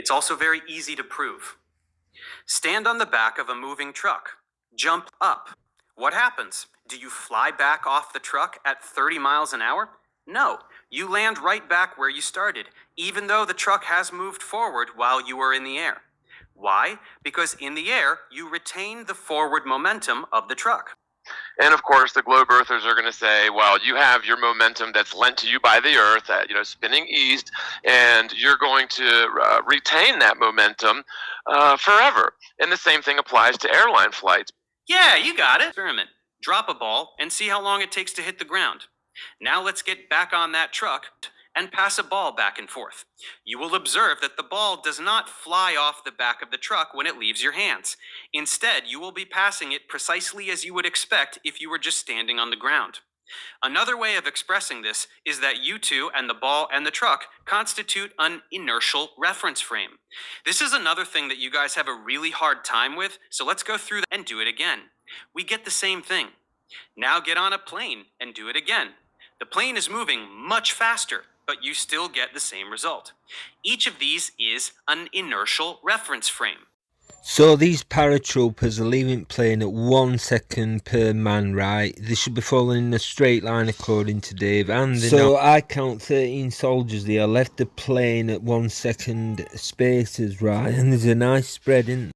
It's also very easy to prove. Stand on the back of a moving truck. Jump up. What happens? Do you fly back off the truck at 30 miles an hour? No, you land right back where you started, even though the truck has moved forward while you were in the air. Why? Because in the air, you retain the forward momentum of the truck. And of course, the globe earthers are going to say, well, you have your momentum that's lent to you by the earth, spinning east, and you're going to retain that momentum forever. And the same thing applies to airline flights. Yeah, you got it. Experiment. Drop a ball and see how long it takes to hit the ground. Now let's get back on that truck and pass a ball back and forth. You will observe that the ball does not fly off the back of the truck when it leaves your hands. Instead, you will be passing it precisely as you would expect if you were just standing on the ground. Another way of expressing this is that you two and the ball and the truck constitute an inertial reference frame. This is another thing that you guys have a really hard time with, so let's go through and do it again. We get the same thing. Now get on a plane and do it again. The plane is moving much faster, but you still get the same result. Each of these is an inertial reference frame. So these paratroopers are leaving plane at 1 second per man, right? They should be falling in a straight line according to Dave, and so I count 13 soldiers there left the plane at 1 second spaces, right? And there's a nice spread in.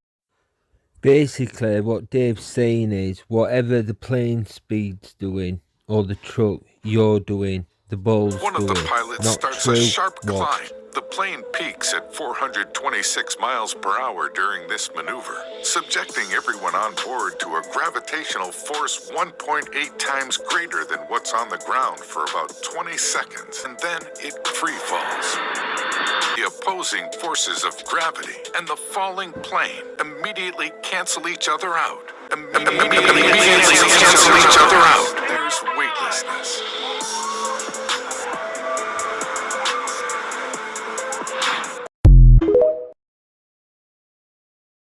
Basically, what Dave's saying is, whatever the plane speed's doing, or the truck, you're doing, the ball's doing. One of the pilots starts a sharp climb. The plane peaks at 426 miles per hour during this maneuver, subjecting everyone on board to a gravitational force 1.8 times greater than what's on the ground for about 20 seconds, and then it free falls. The opposing forces of gravity and the falling plane immediately cancel each other out. There's weight